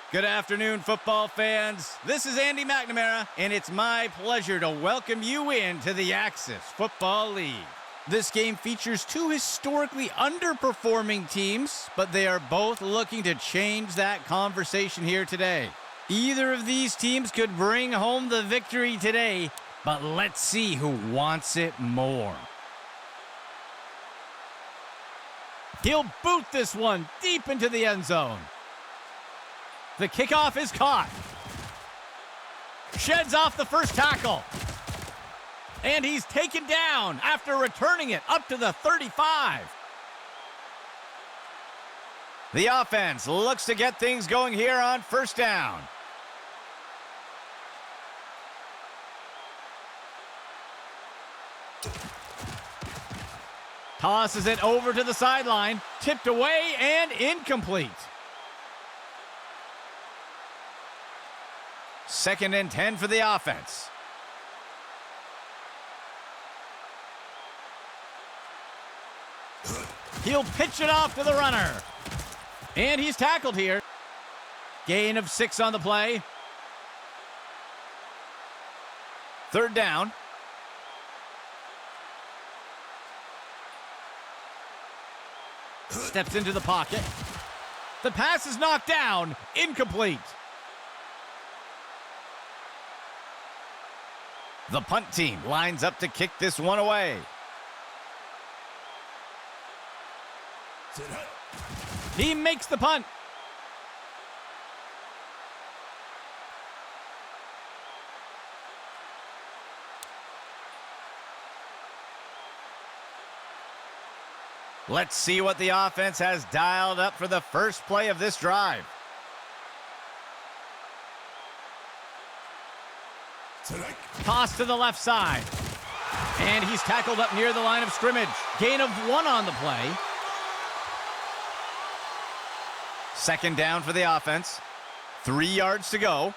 Good afternoon, football fans. This is Andy McNamara, and it's my pleasure to welcome you into the Axis Football League. This game features two historically underperforming teams, but they are both looking to change that conversation here today. Either of these teams could bring home the victory today, but let's see who wants it more. He'll boot this one deep into the end zone. The kickoff is caught. Sheds off the first tackle. And he's taken down after returning it up to the 35. The offense looks to get things going here on first down. Tosses it over to the sideline. Tipped away and incomplete. 2nd and 10 for the offense. He'll pitch it off to the runner. And he's tackled here. Gain of 6 on the play. 3rd down. Steps into the pocket. The pass is knocked down. Incomplete. The punt team lines up to kick this one away. He makes the punt. Let's see what the offense has dialed up for the first play of this drive. Toss to the left side. And he's tackled up near the line of scrimmage. Gain of 1 on the play. 2nd down for the offense. 3 yards to go.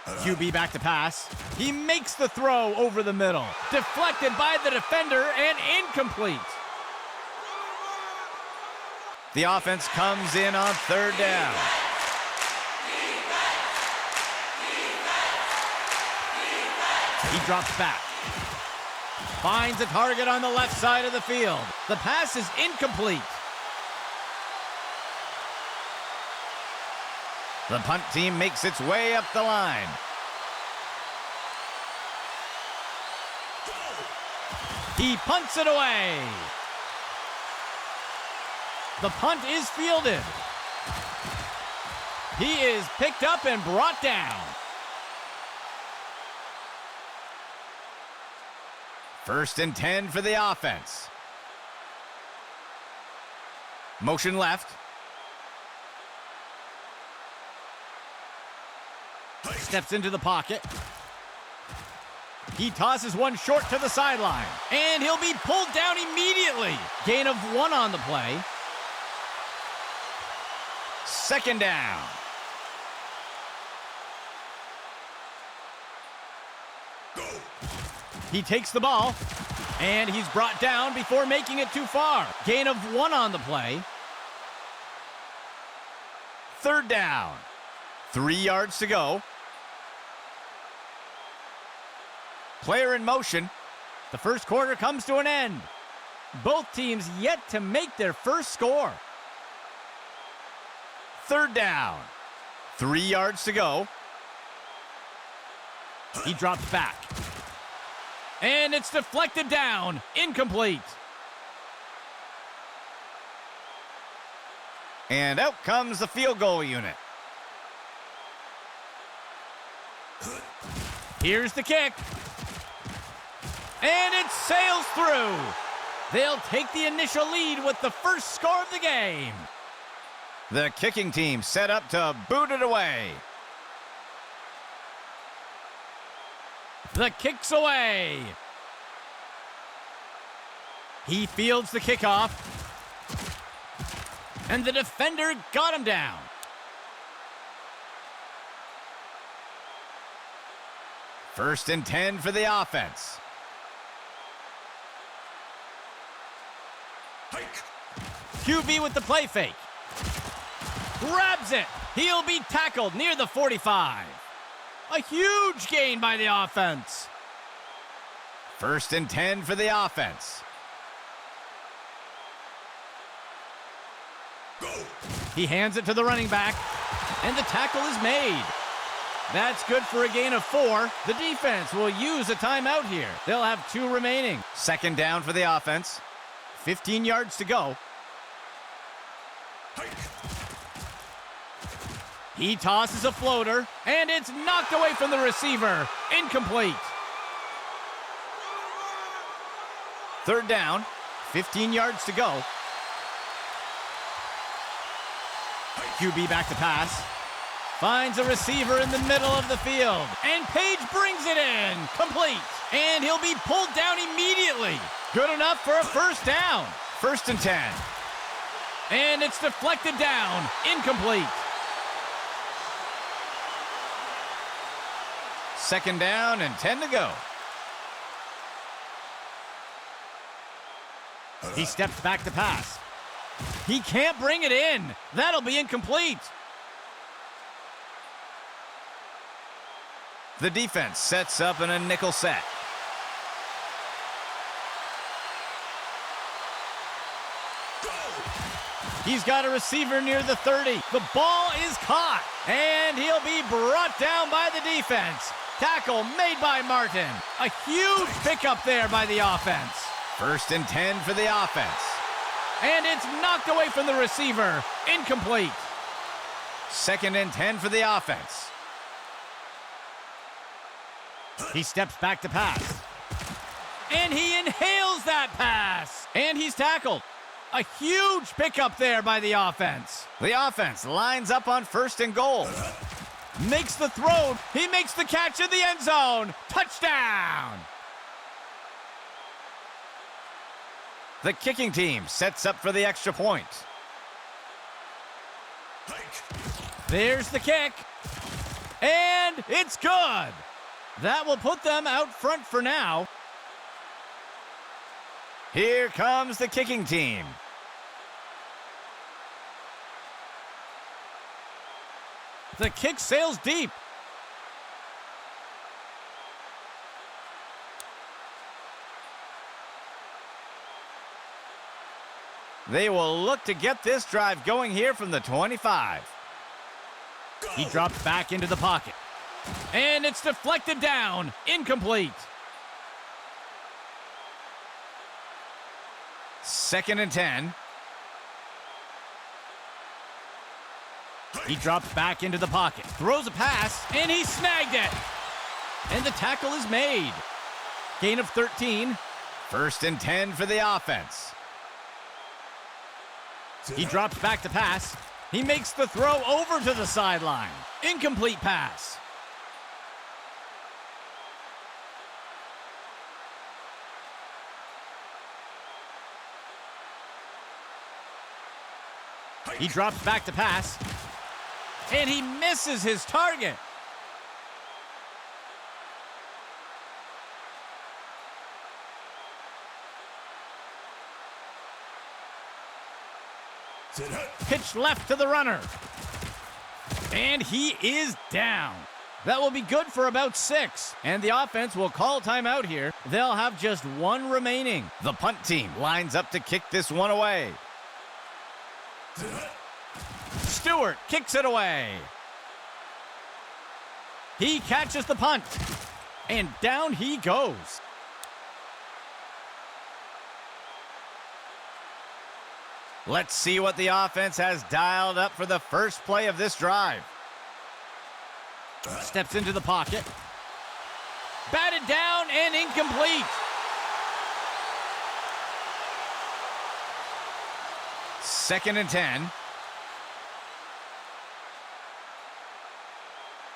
QB back to pass. He makes the throw over the middle. Deflected by the defender and incomplete. The offense comes in on 3rd down. He drops back. Finds a target on the left side of the field. The pass is incomplete. The punt team makes its way up the line. He punts it away. The punt is fielded. He is picked up and brought down. 1st and 10 for the offense. Motion left. Steps into the pocket. He tosses one short to the sideline. And he'll be pulled down immediately. Gain of 1 on the play. 2nd down. He takes the ball, and he's brought down before making it too far. Gain of 1 on the play. 3rd down. 3 yards to go. Player in motion. The first quarter comes to an end. Both teams yet to make their first score. 3rd down. 3 yards to go. He drops back. And it's deflected down. Incomplete. And out comes the field goal unit. Here's the kick. And it sails through. They'll take the initial lead with the first score of the game. The kicking team set up to boot it away. The kick's away. He fields the kickoff. And the defender got him down. First and 10 for the offense. QB with the play fake. Grabs it. He'll be tackled near the 45. A huge gain by the offense. 1st and 10 for the offense. He hands it to the running back, and the tackle is made. That's good for a gain of 4. The defense will use a timeout here. They'll have 2 remaining. 2nd down for the offense. 15 yards to go. He tosses a floater, and it's knocked away from the receiver. Incomplete. 3rd down, 15 yards to go. QB back to pass. Finds a receiver in the middle of the field, and Page brings it in. Complete. And he'll be pulled down immediately. Good enough for a 1st down. 1st and 10. And it's deflected down. Incomplete. 2nd down and 10 to go. He steps back to pass. He can't bring it in. That'll be incomplete. The defense sets up in a nickel set. He's got a receiver near the 30. The ball is caught, and he'll be brought down by the defense. Tackle made by Martin. A huge pickup there by the offense. 1st and 10 for the offense. And it's knocked away from the receiver. Incomplete. 2nd and 10 for the offense. He steps back to pass. And he inhales that pass. And he's tackled. A huge pickup there by the offense. The offense lines up on 1st and goal. Makes the throw. He makes the catch in the end zone. Touchdown! The kicking team sets up for the extra point. There's the kick. And it's good. That will put them out front for now. Here comes the kicking team. The kick sails deep. They will look to get this drive going here from the 25. He drops back into the pocket. And it's deflected down. Incomplete. 2nd and 10. He drops back into the pocket. Throws a pass, and he snagged it. And the tackle is made. Gain of 13. 1st and 10 for the offense. He drops back to pass. He makes the throw over to the sideline. Incomplete pass. He drops back to pass. And he misses his target. Pitch left to the runner. And he is down. That will be good for about 6. And the offense will call timeout here. They'll have just 1 remaining. The punt team lines up to kick this one away. Stewart kicks it away. He catches the punt. And down he goes. Let's see what the offense has dialed up for the first play of this drive. Steps into the pocket. Batted down and incomplete. Second and 10.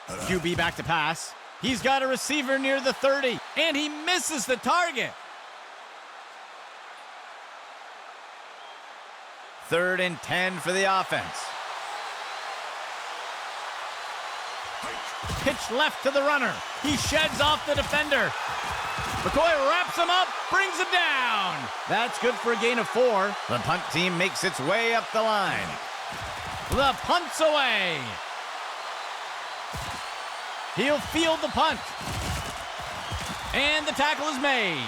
QB back to pass. He's got a receiver near the 30, and he misses the target. 3rd and 10 for the offense. Pitch left to the runner. He sheds off the defender. McCoy wraps him up, brings him down. That's good for a gain of 4. The punt team makes its way up the line. The punt's away. He'll field the punt. And the tackle is made.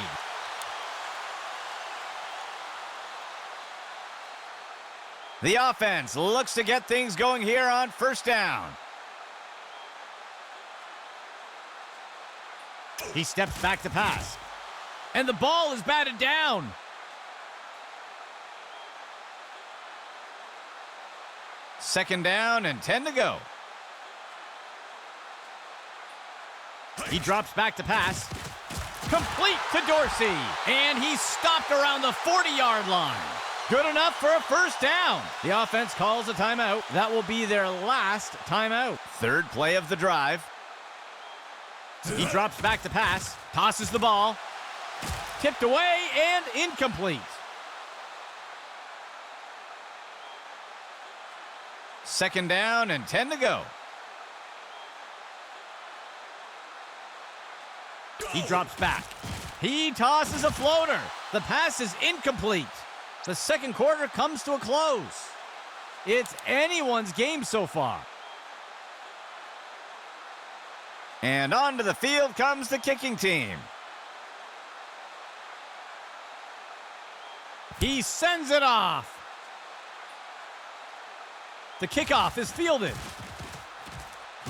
The offense looks to get things going here on first down. He steps back to pass. And the ball is batted down. Second down and 10 to go. He drops back to pass. Complete to Dorsey. And he's stopped around the 40-yard line. Good enough for a first down. The offense calls a timeout. That will be their last timeout. Third play of the drive. He drops back to pass. Tosses the ball. Tipped away and incomplete. Second down and 10 to go. He drops back. He tosses a floater. The pass is incomplete. The second quarter comes to a close. It's anyone's game so far. And onto the field comes the kicking team. He sends it off. The kickoff is fielded.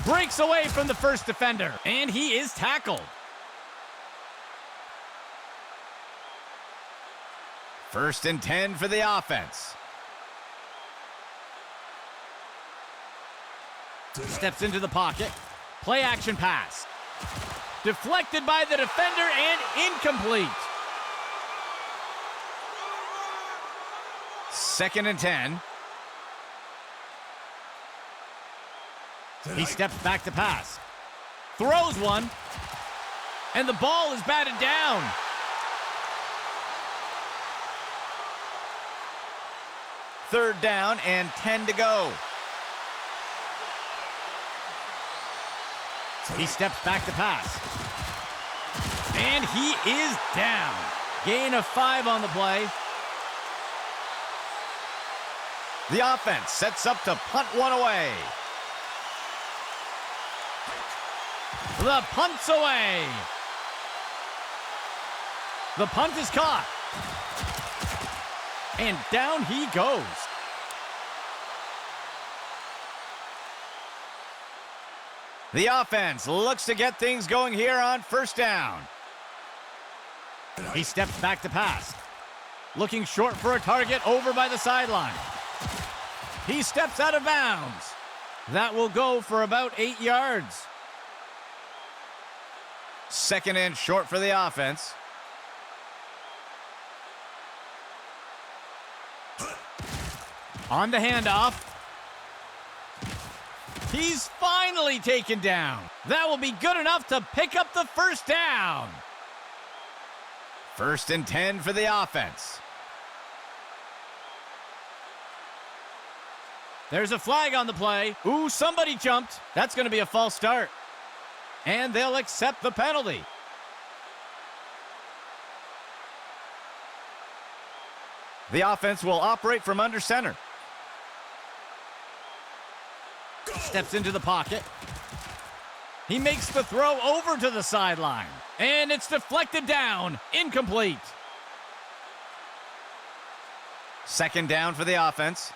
Breaks away from the first defender, and he is tackled. First and 10 for the offense. Steps into the pocket. Play action pass. Deflected by the defender and incomplete. Second and 10. He steps back to pass. Throws one. And the ball is batted down. Third down and 10 to go. He steps back to pass. And he is down. Gain of 5 on the play. The offense sets up to punt one away. The punt's away. The punt is caught. And down he goes. The offense looks to get things going here on first down. He steps back to pass. Looking short for a target over by the sideline. He steps out of bounds. That will go for about 8 yards. Second and short for the offense. On the handoff. He's finally taken down. That will be good enough to pick up the first down. First and 10 for the offense. There's a flag on the play. Ooh, somebody jumped. That's going to be a false start. And they'll accept the penalty. The offense will operate from under center. Steps into the pocket. He makes the throw over to the sideline. And it's deflected down. Incomplete. Second down for the offense.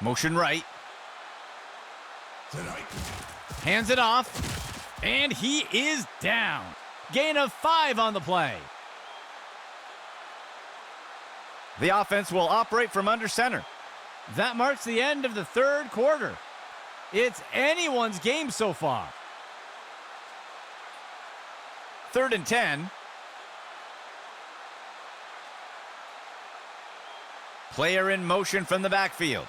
Motion right. Hands it off. And he is down. Gain of 5 on the play. The offense will operate from under center. That marks the end of the third quarter. It's anyone's game so far. Third and 10. Player in motion from the backfield.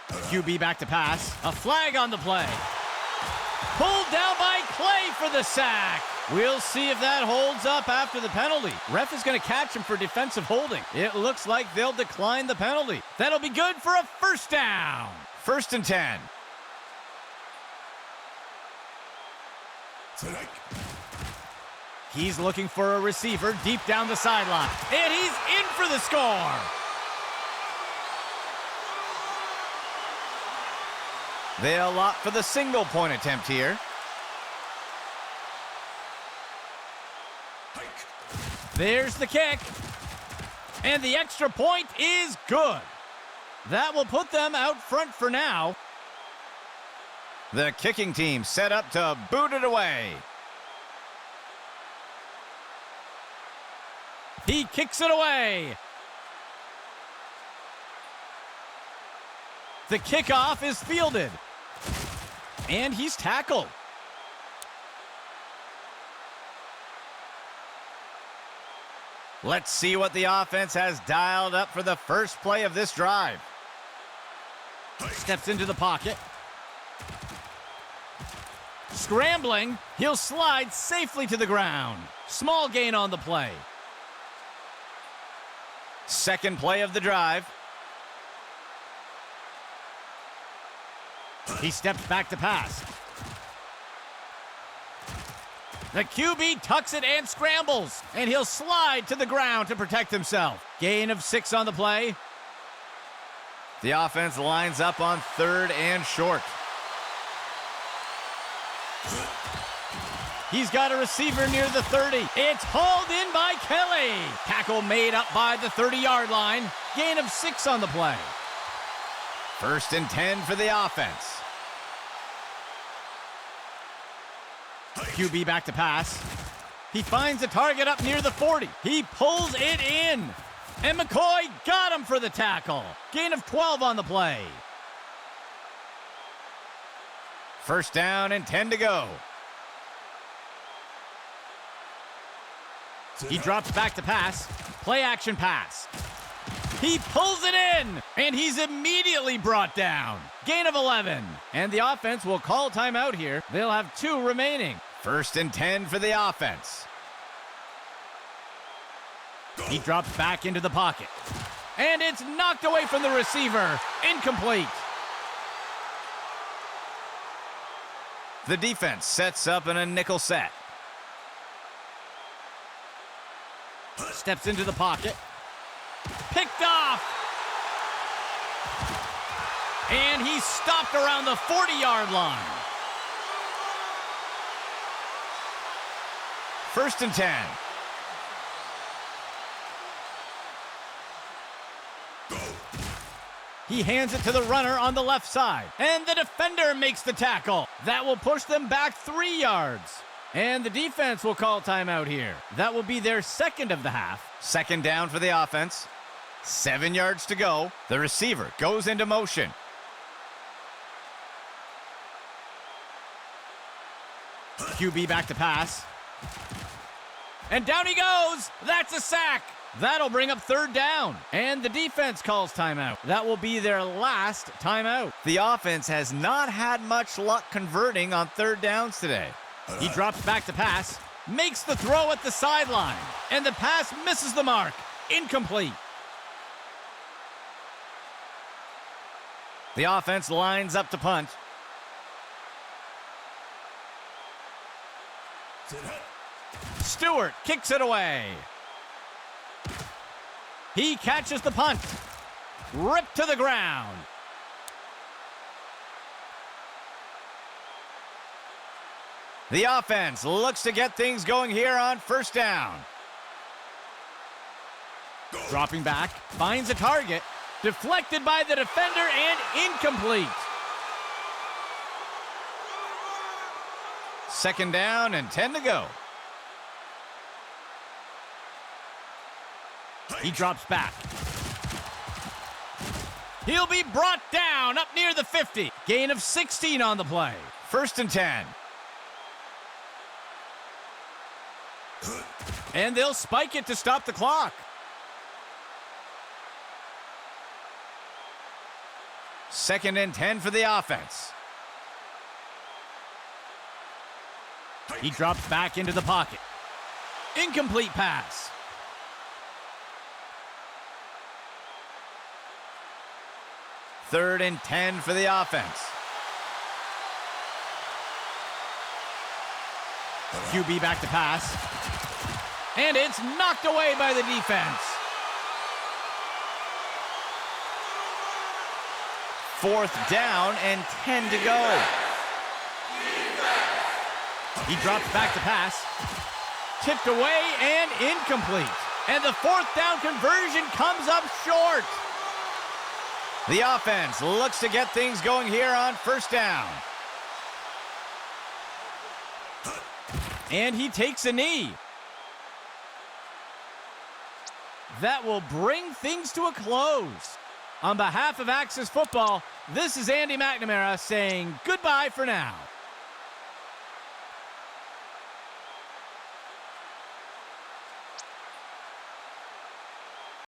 QB back to pass. A flag on the play. Pulled down by Clay for the sack. We'll see if that holds up after the penalty. Ref is going to catch him for defensive holding. It looks like they'll decline the penalty. That'll be good for a first down. 1st and 10. He's looking for a receiver deep down the sideline. And he's in for the score. They'll opt for the single-point attempt here. There's the kick. And the extra point is good. That will put them out front for now. The kicking team set up to boot it away. He kicks it away. The kickoff is fielded. And he's tackled. Let's see what the offense has dialed up for the first play of this drive. Steps into the pocket. Scrambling, he'll slide safely to the ground. Small gain on the play. Second play of the drive. He steps back to pass. The QB tucks it and scrambles, and he'll slide to the ground to protect himself. Gain of 6 on the play. The offense lines up on 3rd and short. He's got a receiver near the 30. It's hauled in by Kelly. Tackle made up by the 30-yard line. Gain of 6 on the play. 1st and 10 for the offense. QB back to pass. He finds a target up near the 40. He pulls it in. And McCoy got him for the tackle. Gain of 12 on the play. 1st down and 10 to go. He drops back to pass. Play action pass. He pulls it in, and he's immediately brought down. Gain of 11. And the offense will call timeout here. They'll have 2 remaining. 1st and 10 for the offense. He drops back into the pocket. And it's knocked away from the receiver. Incomplete. The defense sets up in a nickel set. Steps into the pocket. Picked off. And he's stopped around the 40-yard line. 1st and 10. He hands it to the runner on the left side. And the defender makes the tackle. That will push them back 3 yards. And the defense will call timeout here. That will be their 2nd of the half. 2nd down for the offense. 7 yards to go. The receiver goes into motion. QB back to pass. And down he goes. That's a sack. That'll bring up 3rd down. And the defense calls timeout. That will be their last timeout. The offense has not had much luck converting on 3rd downs today. He drops back to pass, makes the throw at the sideline, and the pass misses the mark. Incomplete. The offense lines up to punt. Stewart kicks it away. He catches the punt. Ripped to the ground. The offense looks to get things going here on 1st down. Dropping back, finds a target. Deflected by the defender and incomplete. 2nd down and 10 to go. He drops back. He'll be brought down up near the 50. Gain of 16 on the play. 1st and 10. And they'll spike it to stop the clock. 2nd and 10 for the offense. He drops back into the pocket. Incomplete pass. Third and 10 for the offense. QB back to pass. And it's knocked away by the defense. Fourth down and 10 to go. He drops back to pass. Tipped away and incomplete. And the fourth down conversion comes up short. The offense looks to get things going here on first down. And he takes a knee. That will bring things to a close. On behalf of Axis Football, this is Andy McNamara saying goodbye for now.